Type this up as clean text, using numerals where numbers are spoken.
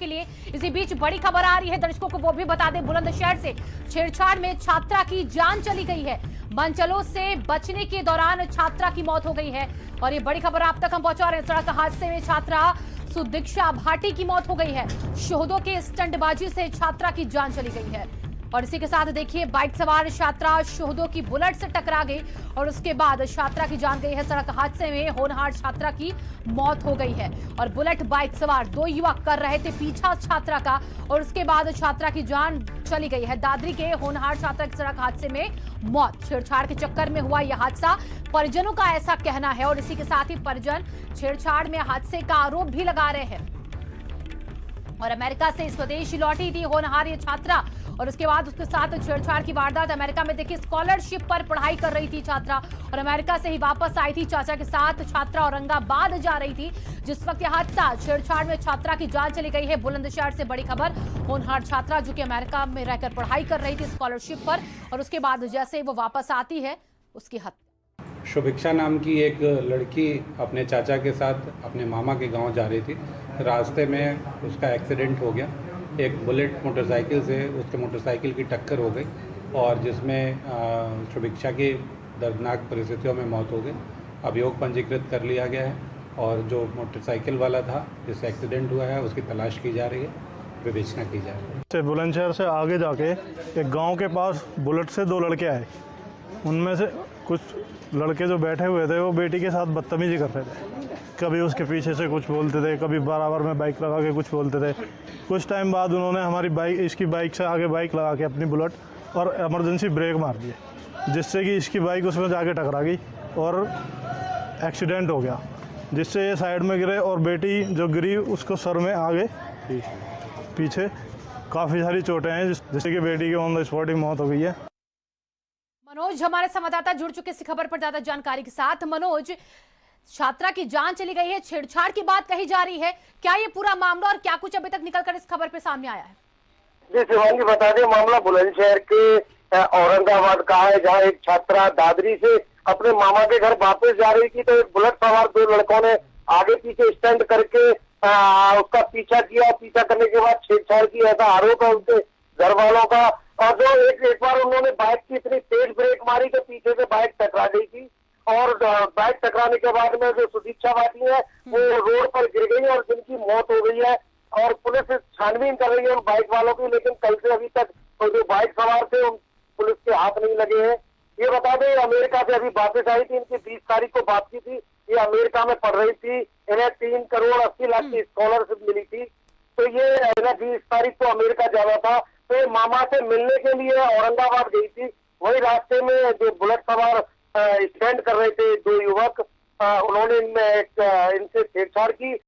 के लिए। इसी बीच बड़ी खबर आ रही है दर्शकों को, वो भी बता दें, बुलंदशहर से छेड़छाड़ में छात्रा की जान चली गई है। मनचलों से बचने के दौरान छात्रा की मौत हो गई है और ये बड़ी खबर आप तक हम पहुंचा रहे हैं। सड़क हादसे में छात्रा सुदीक्षा भाटी की मौत हो गई है। शोहदों के स्टंटबाजी से छात्रा की जान चली गई है। और इसी के साथ देखिए, बाइक सवार छात्रा शोहदों की बुलेट से टकरा गई और उसके बाद छात्रा की जान गई है। सड़क हादसे में होनहार छात्रा की मौत हो गई है और बुलेट बाइक सवार दो युवक कर रहे थे पीछा छात्रा का और उसके बाद छात्रा की जान चली गई है। दादरी के होनहार छात्रा की सड़क हादसे में मौत। छेड़छाड़ के चक्कर में हुआ यह हादसा, परिजनों का ऐसा कहना है। और इसी के साथ ही परिजन छेड़छाड़ में हादसे का आरोप भी लगा रहे हैं। और अमेरिका से स्वदेश लौटी थी होनहार ये छात्रा और उसके बाद उसके साथ छेड़छाड़ की वारदात। अमेरिका में देखिए, स्कॉलरशिप पर पढ़ाई कर रही थी छात्रा और अमेरिका से ही वापस आई थी चाचा के साथ। छात्रा औरंगाबाद जा रही थी जिस वक्त यह हादसा, छेड़छाड़ में छात्रा की जान चली गई है। बुलंदशहर से बड़ी खबर, होनहार छात्रा जो कि अमेरिका में रहकर पढ़ाई कर रही थी स्कॉलरशिप पर और उसके बाद जैसे वो वापस आती है उसकी हत्या। शुभिक्षा नाम की एक लड़की अपने चाचा के साथ अपने मामा के गांव जा रही थी। रास्ते में उसका एक्सीडेंट हो गया। एक बुलेट मोटरसाइकिल से उसके मोटरसाइकिल की टक्कर हो गई और जिसमें शुभिक्षा की दर्दनाक परिस्थितियों में मौत हो गई। अभियोग पंजीकृत कर लिया गया है और जो मोटरसाइकिल वाला था जिससे एक्सीडेंट हुआ है उसकी तलाश की जा रही है, विवेचना की जा रही है। बुलंदशहर से आगे जाके एक गांव के पास बुलेट से दो लड़के आए। उनमें से कुछ लड़के जो बैठे हुए थे वो बेटी के साथ बदतमीजी कर रहे थे। कभी उसके पीछे से कुछ बोलते थे, कभी बराबर में बाइक लगा के कुछ बोलते थे। कुछ टाइम बाद उन्होंने हमारी बाइक, इसकी बाइक से आगे बाइक लगा के अपनी बुलेट और इमरजेंसी ब्रेक मार दिए, जिससे कि इसकी बाइक उसमें जाके टकरा गई और एक्सीडेंट हो गया, जिससे ये साइड में गिरे और बेटी जो गिरी उसको सर में आगे पीछे काफ़ी सारी चोटें हैं, जिससे कि बेटी की ऑन द स्पॉट ही मौत हो गई है। मनोज हमारे संवाददाता जुड़ चुके इस खबर पर ज्यादा जानकारी के साथ। मनोज, छात्रा की जान चली गई है, छेड़छाड़ की बात कही जा रही है, क्या ये पूरा मामला और क्या कुछ अभी तक निकलकर इस खबर पे सामने आया है? जी शिवांगी, बता दें मामला बुलंदशहर के औरंगाबाद का है, जहां एक छात्रा दादरी से अपने मामा के घर वापस जा रही थी तो एक बुलेट सवार दो लड़कों ने आगे पीछे स्टंट करके उसका पीछा किया। पीछा करने के बाद छेड़छाड़ की, ऐसा आरोप है उनके घर वालों का। और जो एक बार उन्होंने बाइक की इतनी तेज ब्रेक मारी कि पीछे से बाइक टकरा गई थी और बाइक टकराने के बाद में जो सुदीक्षा भाटी है वो रोड पर गिर गई और जिनकी मौत हो गई है। और पुलिस छानबीन कर रही है उन बाइक वालों की, लेकिन कल से अभी तक तो जो बाइक सवार थे उन पुलिस के हाथ नहीं लगे हैं। ये बता दें, अमेरिका से अभी वापस आई थी, इनकी 20 तारीख को वापसी थी। ये अमेरिका में पढ़ रही थी, इन्हें 3 करोड़ 80 लाख की स्कॉलरशिप मिली थी, तो ये इन्हें 20 तारीख को अमेरिका जाना था। तो ये मामा से मिलने के लिए औरंगाबाद गई थी। वही रास्ते में जो बुलेट सवार स्टैंड कर रहे थे दो युवक, उन्होंने इनसे छेड़छाड़ की